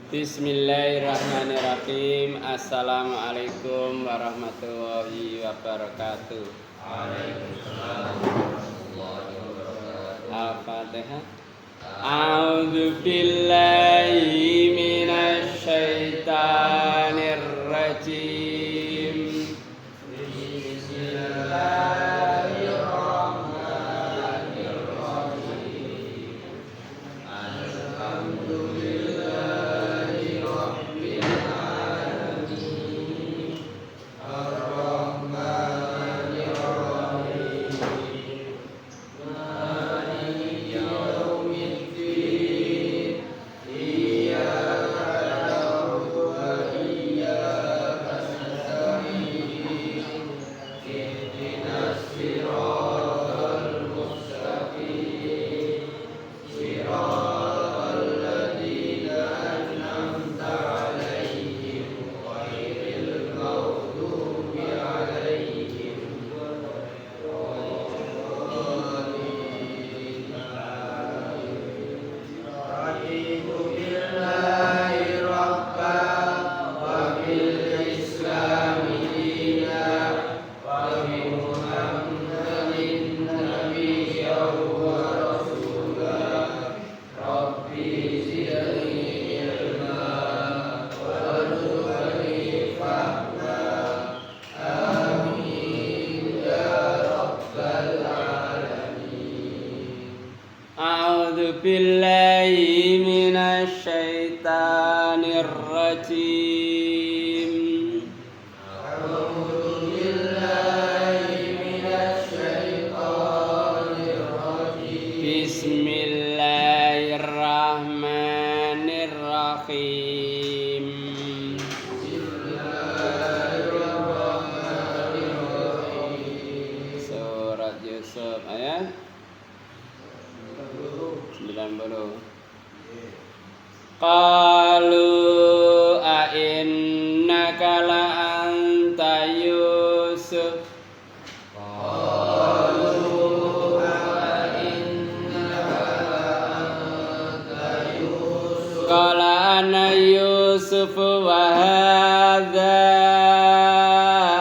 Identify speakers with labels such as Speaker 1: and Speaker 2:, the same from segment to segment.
Speaker 1: Bismillahirrahmanirrahim. Assalamualaikum warahmatullahi wabarakatuh.
Speaker 2: Waalaikumsalam warahmatullahi wabarakatuh.
Speaker 1: Al-Fatihah. A'udzu billahi minasy syaithanir rajim. A'udzu billahi minasy syaithanir rajim. Bismillahirrahmanirrahim. Surat Yusuf ayat 90. Qalu a innaka la anta Yusuf. Qala ana Yusuf wa hadza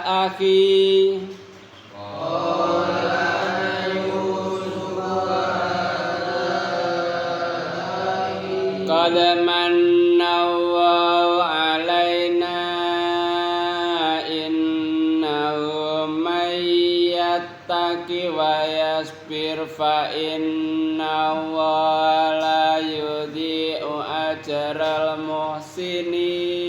Speaker 1: akhi. Qad manallahu alaina innahu may yattaqi wa yasbir fa innallaha la yudhi'u ajral muhsinin.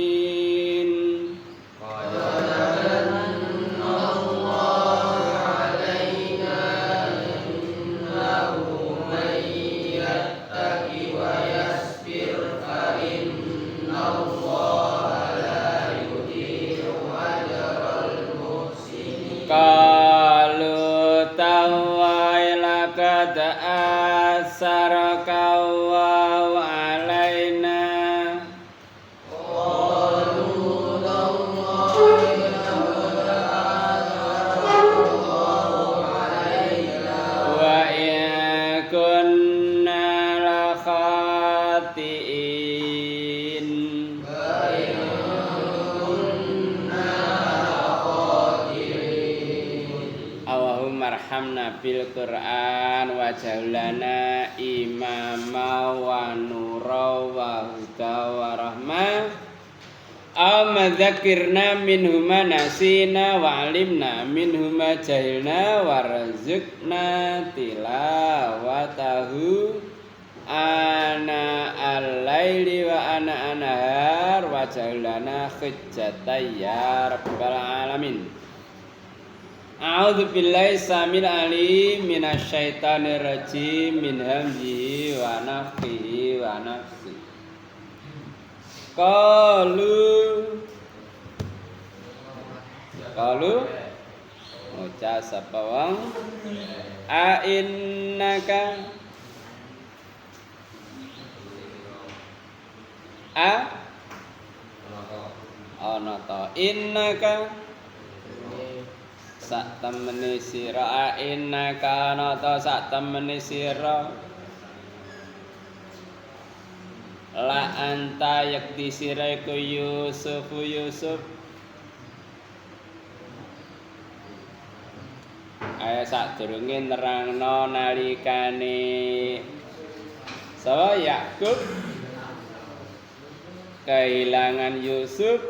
Speaker 1: Qalu tawallahi laqad asaraka Allahu alaina. Wa in kunna la khatiin. Allahumma arhamna bil Qur'an wa ja'alna imama wa nura wa huda wa rahmah. Amma dzakirna minhuma nasina wa alimna minhuma jahilna warzuqna tilawatahu ana al-laili wa ana an-nahar wa ja'alna hujjatan ya rabbal alamin. A'udzu billahi samil alim minasy syaithanir rajim min hamzihi wa nafthihi wa nafsihi. Qalu uca sapa wong a innaka ana ta innaka sak temene sira innaka ana ta sak temene sira la anta yakti siraiku Yusuf aya sadurunge nerangno nalikane sapa Yakub kehilangan Yusuf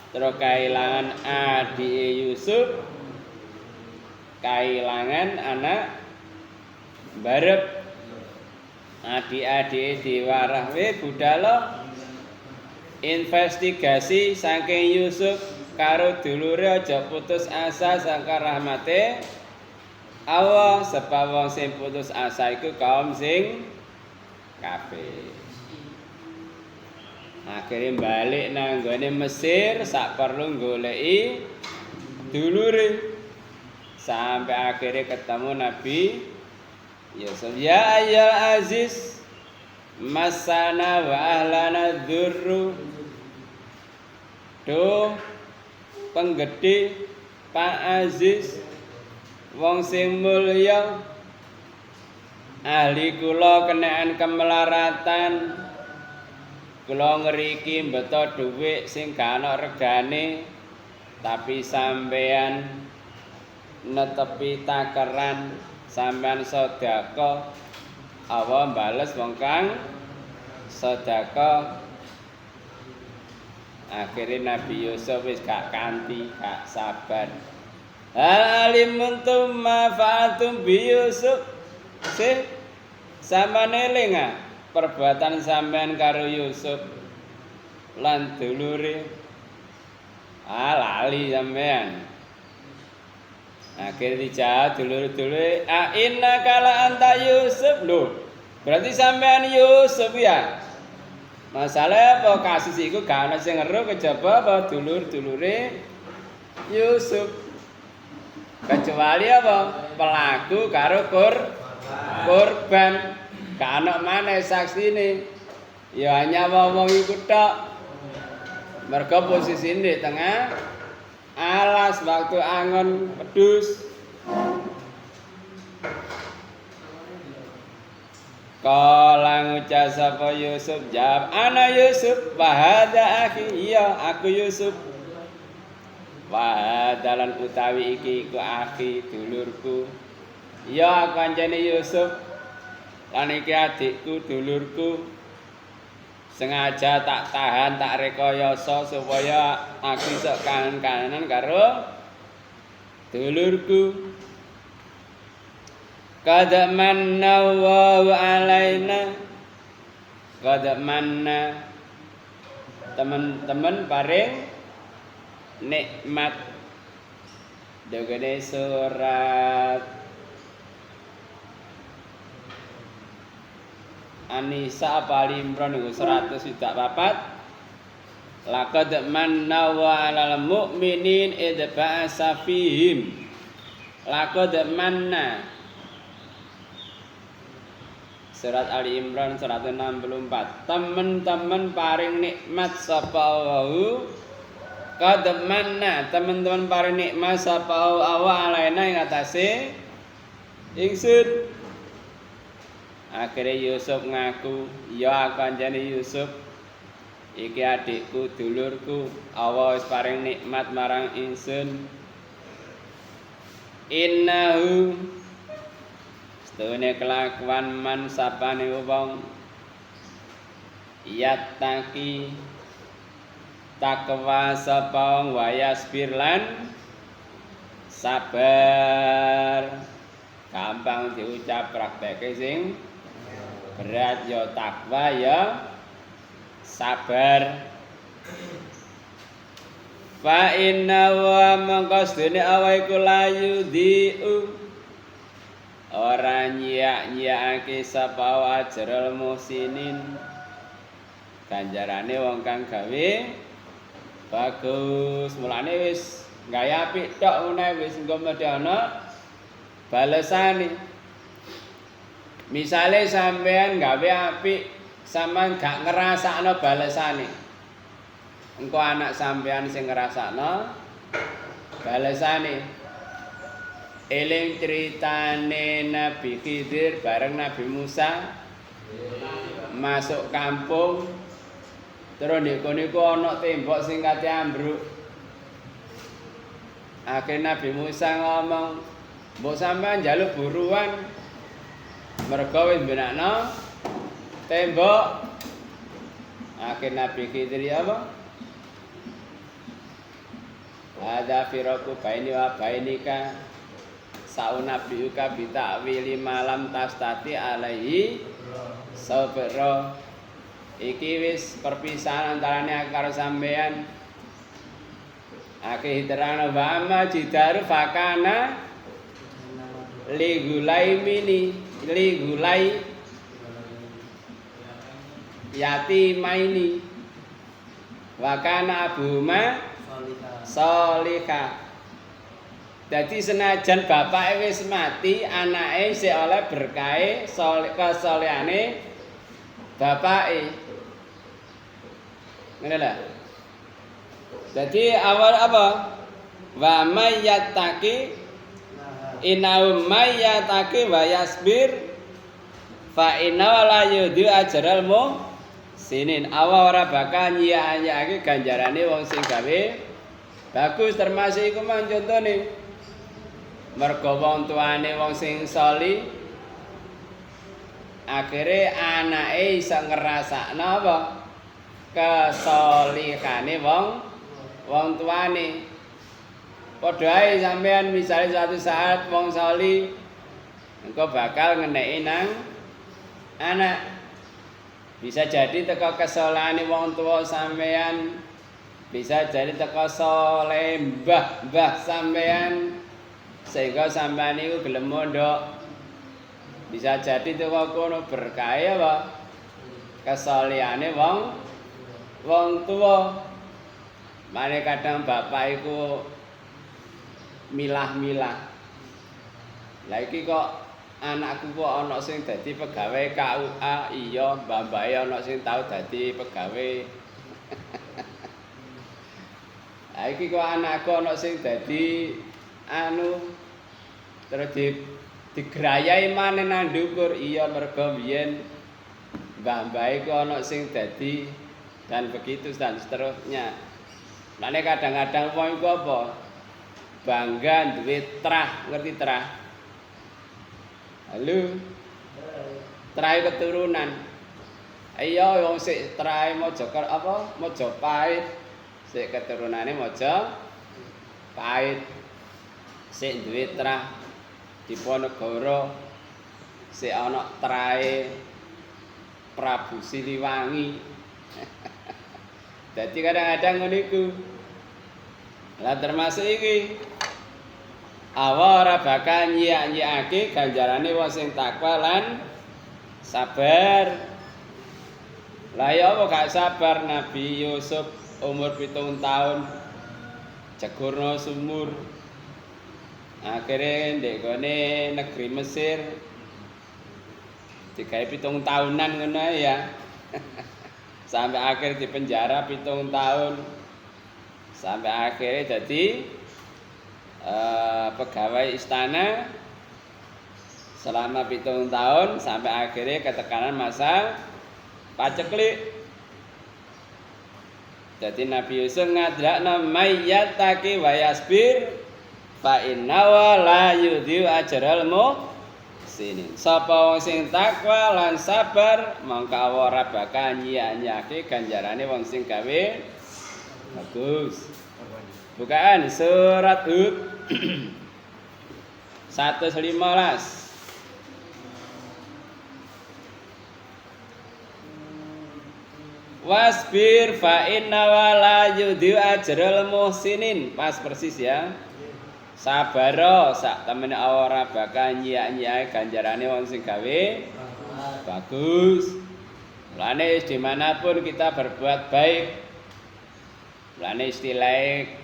Speaker 1: terus kehilangan adik Yusuf kehilangan anak barep adik-adik diwarahwe budala investigasi saking Yusuf karo dulure aja putus asa saka rahmate Allah sebab wong sing putus asa iku kaum sing kafir. Akhirnya balik nang gone Mesir sak perlu goleki dulure sampai akhirnya ketemu Nabi Yusuf. Ya ayyuhal aziz masana wa ahlana dzurru. Duh penggede Pak Aziz wong sing mulya ahli kula kenaan kemelaratan kula ngriki mbeta dhuwit sing gak ana regane tapi sampean netepi takeran sampean sedekah Allah bales wong kang sedekah. Akhirnya Nabi Yusuf wis gak kanti, gak sabar. Hal alimuntum ma fa'atum bi Yusuf. Sampeyan eling perbuatan sampean karo Yusuf lan dulure. Lali sampean. Akhirnya dijawab dulur-dulur, inna kala anta Yusuf. Loh, berarti sampean Yusuf ya? Masalah apa kasus iku gak ana sing ngeru kejaba apa dulur-dulure Yusuf. Kecuali apa? Pelaku karo korban. Gak ana maneh saksine. Ya hanya wong iku tok. Mergo posisine di tengah alas waktu angon pedus. Kala ngucap sapa Yusuf jawab ana Yusuf wa hadza akhi iya aku Yusuf wa hadalan utawi iki iku akhi dulurku iya aku anjene Yusuf lan iki adikku dulurku sengaja tak tahan tak rekayasa supaya aku iso kangen-kangenan karo dulurku. Qad manna Allahu alaina. Qad manna teman-teman paring nikmat. Dogene surat An-Nisa apa Ali Imran 104. Laqad manna Allahu 'alal mu'minin idz ba'asa fihim. Laqad manna Surat Ali Imran 164. Teman-teman paring nikmat sapa Allahu. Qad manna teman-teman paring nikmat sapa Allah alaina ing atase ingsun. Akhirnya Yusuf ngaku, ya aku anjane Yusuf. Iki adikku, dulurku. Allah wis paring nikmat marang ingsun. Innahu Stune kelakuan man sapane wong yattaqi takwa sapa wong wayasbir lan sabar. Gampang diucap prakteke sing berat ya takwa ya sabar. Fa inna wa mangkasdene awaiku layu diu ora nyiak-nyiakake sapa ajrul muhsinin ganjarane wong kang gawe bagus. Mulane wis gawe apik tok meneh wis engko mesti ana balesane. Misale sampean gawe apik sampean gak ngrasakno balesane, engko anak sampean sing ngrasakno balesane. Eling ceritane Nabi Khidir bareng Nabi Musa masuk kampung terus niku ana tembok sing kate ambruk. Akhirnya Nabi Musa ngomong, "Mbok sampean njaluk buruan mergo wis benakno tembok." Akhirnya Nabi Khidir apa? Ada firaku baini wa bainika saunabiuka bita'wili malam tastati alaihi sabra. Iki wis perpisahan antarane karo sampean. Akeh terang wa ma jidaru fakana li gulai yatimaini wa kana abuhuma sholihah. Dadi senajan bapake wis mati, anake isih oleh berkahe kesolehane bapake. Ngene lho. Dadi awal apa? Wa mayyataki inau mayyataki wa yasbir fa inna la yudhi ajral muhsinin. Awal ora bakal nyiya-nyiyake ganjarane wong sing gawe bagus. Termasuk iku mang contone mergo wong tuane wong sing sholih akhire anake iso ngrasakno apa kesolihane wong tuane. Padha ae sampean misale suatu saat wong sholih engko bakal ngeneki nang anak. Bisa jadi teko kesolehane wong tua sampean, bisa jadi teko soleh mbah sampean sehingga sampean niku gelem mondok. Bisa jadi teko kono berkah apa kesolehane wong tua. Mane kadang bapak iku milah-milah. Lah iki kok anakku kok ana sing dadi pegawai KUA, iya mbah-mbahe ana sing tau dadi pegawai. Lah iki kok anakku ana sing dadi terus digrayai maneh nang ndukur, iya mergo biyen mbah-mbahe kok ana sing dadi dan begitu dan seterusnya. Mane kadang-kadang wong iku apa? Bangga duwe trah, ngerti trah? Halo. Trah keturunan. Iya wong sik trahe Mojokerto apa? Mojopahit. Sik keturunane Mojopahit. Sik duwe trah Diponegoro. Sik ana trahe Prabu Siliwangi. Dadi kadang-kadang ngono iku. Lah termasuk iki awa ora bakal nyiak-nyiake ganjarane wong sing takwa lan sabar. Lah ya apa gak sabar Nabi Yusuf umur 7 tahun jegurna sumur. Akhire ndek gone negeri Mesir digawe 7 tahunan ngono ya. Sampai akhir di penjara 7 tahun. Sampai akhirnya jadi pegawai istana selama 7 tahun sampai akhirnya ketekanan masa paceklik. Jadi Nabi Yusuf ngadrakna mayyataki wa yasbir fa inna la yudhi'u ajral muhsinin. Sapa wong sing takwa lan sabar mangka ora bakal nyiak-nyiake ganjarane wong sing gawe bagus. Bukaan surat Hud 115. Wasbir fa inna la yudhi'u ajral muhsinin. Pas persis ya. Sabaro sak temene ora bakal nyiak-nyiake ganjarane wong sing gawe bagus. Mulane dimanapun kita berbuat baik, mulane istilahé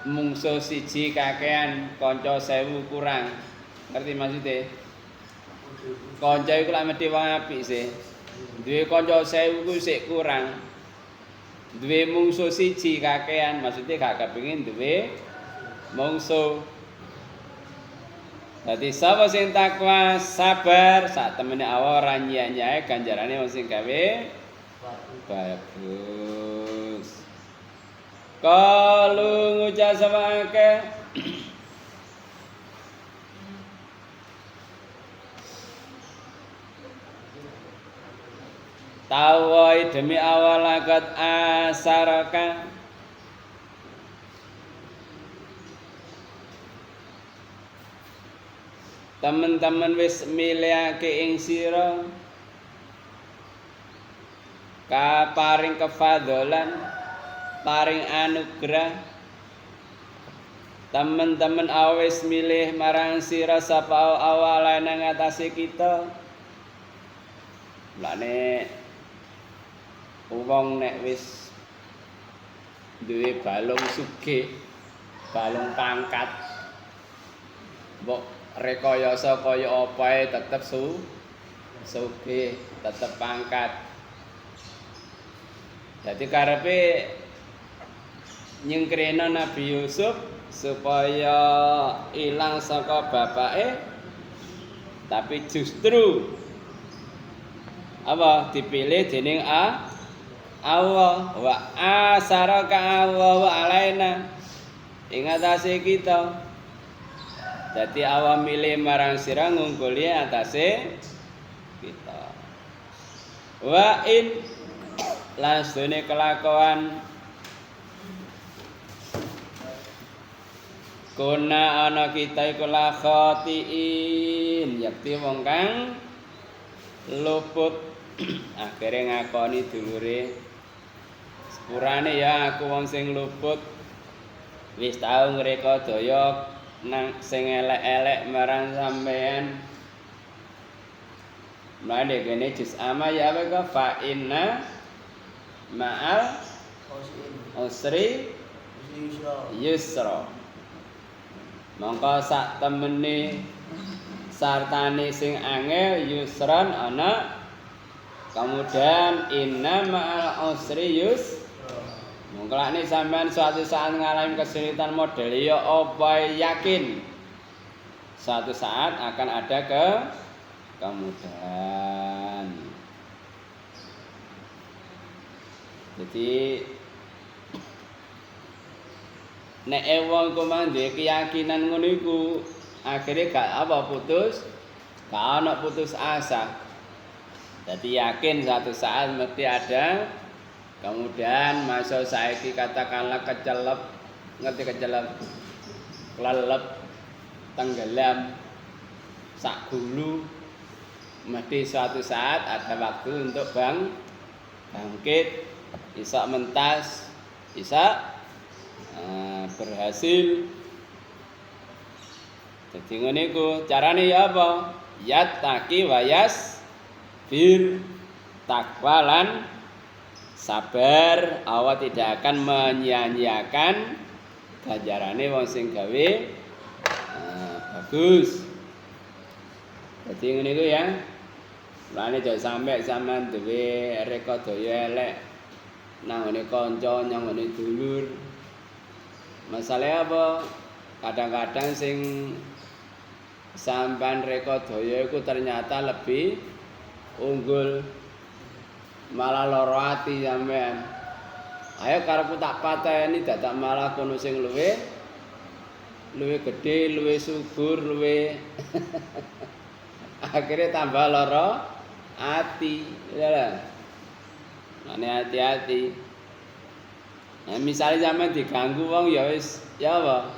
Speaker 1: mungsuh siji kakean kanca 1000 kurang. Ngerti maksudnya? Kanca iku lak mesti wong apik sih. Duwe kanca 1000 ku sik kurang. Duwe mungsuh siji kakean, maksudnya gak kepengin duwe mungsuh. Dadi sapa sing takwa sabar sak temene Allah ora nyia-nyiae ganjarane wong sing gawe bagus. Kalu ngucap sama akeh tawai demi awal lagat asaraka teman-teman wis milihake ing sira paring kefadolan paring anugerah teman-teman awis milih marang sira sapa awalane ngatasi kita lane wong nek wis duwe balung sugih balung pangkat mbok rekayasa kaya opae tetep sugih tetep pangkat. Dadi karepe nyengkrena Nabi Yusuf supaya ilang saka bapake tapi justru apa dipilih dening Allah wa asaraka Allah wa alaina ing atase kita. Dadi awak milih marang sira ngungkuli atase kita. Wa in lasune kelakuan kuna ana kita iku la khotiin yakti wong kang luput akhire ngakoni dulure sepurane ya aku wong sing luput wis tau ngreka daya nang sing elek-elek marang sampean. Mane kene juz ama ya apa fa inna ma'al usri yusra. Mongko sak temene sartane sing angel yusran ana kemudian inna ma'al usri yusra. Mengkelakne sampean suatu saat ngalami kesulitan model ya apa yakin suatu saat akan ada kemudahan. Jadi nek wong ku mang duwe keyakinan ngono iku akhire gak apa putus asa. Jadi yakin suatu saat mesti ada. Kemudian masuk saiki katakanlah kecelep, ngerti kecelep, kelelep, tenggelam, sak gulu, mesti suatu saat ada waktu untuk bangkit, bisa mentas, bisa berhasil. Jadi ngono iku carane ya apa? Yattaqi wa yasbir takwalan sabar awak tidak akan menyia-nyiakan ganjarane wong sing gawe bagus. Dadi ngene iku ya. Lane aja sampe sampean duwe reka daya elek nang ngene kanca, nang ngene dulur. Masalah apa? Kadang-kadang sing sampean reka daya iku ternyata lebih unggul. Malah loro ati sampean. Ayo karepku tak pateni dadak malah kono sing luwih gedhe, luwih subur, luwih akhirnya tambah loro ati. Ya lah. Mane hati-hati. Nah, misalnya sampean diganggu wong ya wis ya apa?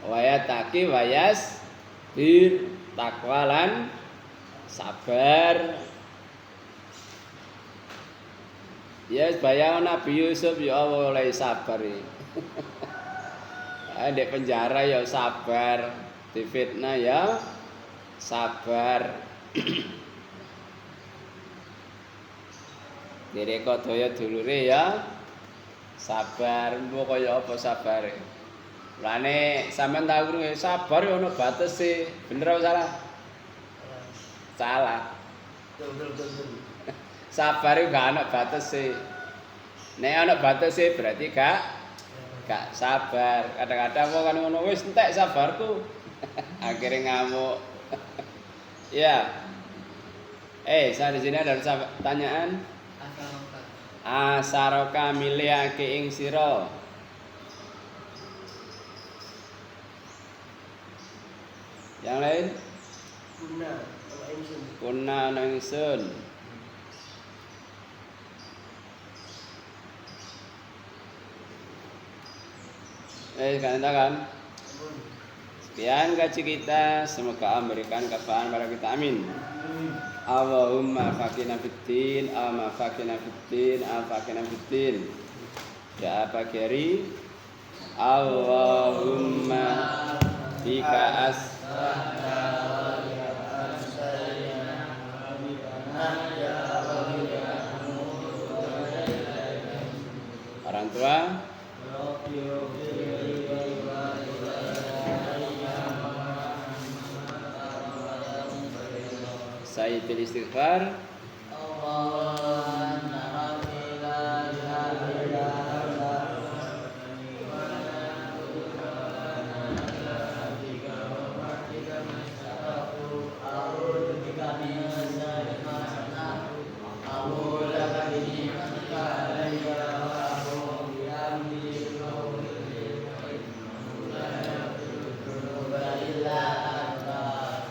Speaker 1: Waya taki wayas bir takwalan sabar. Ya bayang Nabi Yusuf ya Allah oleh sabar iki. Di penjara ya sabar, difitnah ya sabar. Direka daya dulure ya sabar, mbok kaya apa sabare. Lane sampean tau krungu sabar ya ono batese. Bener apa salah? Salah. Betul. Sabar itu gak ana batese. Nek ana batese berarti gak sabar. Kadang-kadang wong kan ngono wis entek sabarku. Akhirnya ngamuk. Ya. Saya di sini ada pertanyaan. Asaroka miliake ing sira. Yang lain? Kuna nang ingsun. Kalian tangan. Sekian kaji kita, semoga memberikan kebahagiaan pada kita. Amin. Allahumma faqina fiddin, Allahumma faqina fiddin, faqina fiddin. Ya Pak Geri. Allahumma bika orang tua. Sayyidul istighfar.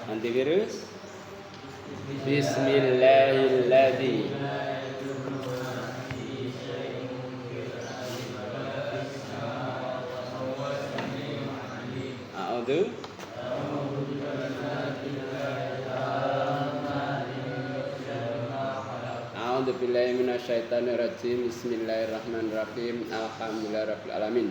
Speaker 1: Antivirus. Bismillahirrahmanirrahim. A'udzu billahi minasyaitonir rajim. Bismillahirrahmanirrahim. Alhamdulillahirabbil alamin.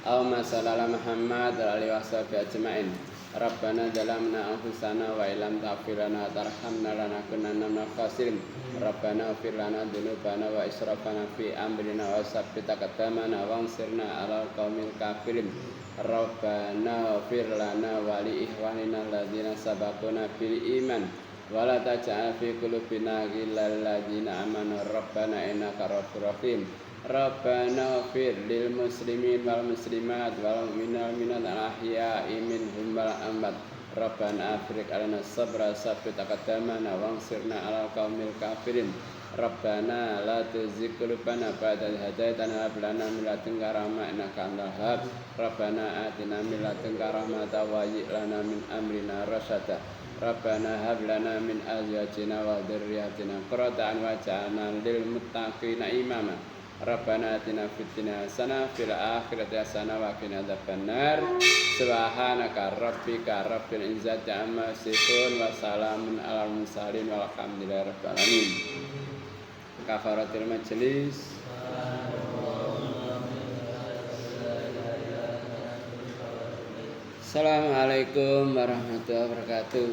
Speaker 1: Allahumma shalli ala Muhammad wa alihi washabihi ajmain. Rabbana zalamna anfusana wa illam taghfir lana wa tarhamna lanakunanna minal khasirin. Rabbana ighfir lana dzunubana wa israfana fi amrina wa tsabbit aqdamana wansirna 'alal qaumil kafirin. Rabbana ighfir lana wa li ikhwanina alladzina sabaquna bil iman wa la taj'al fi qulubina ghillal ladzina amanu rabbana innaka ghafurur rahim. Rabbana ighfir lil muslimin wal muslimat wal mu'minina wal mu'minat al ahya'i minhum wal amwat. Rabbana afriq 'alaina sabra tsabbit aqdamana wansirna 'alal qaumil kafirin. Rabbana la tuzigh qulubana ba'da idh hadaitana wa hab lana min ladunka rahmah innaka antal wahhab. Rabbana atina min ladunka rahmatan wa hayyi' lana min amrina rasyada. Rabbana hab lana min azwajina wa dzurriyyatina qurrata a'yun waj'alna lil muttaqina imama. Rabbana atina fid dunya hasanah fil akhirati hasanah wa qina adzabannar. Subhanaka rabbika rabbil izzati amma yasifun wa salamun alal mursalin walhamdulillahi rabbil alamin. Kafaratul majlis. Assalamualaikum warahmatullahi wabarakatuh.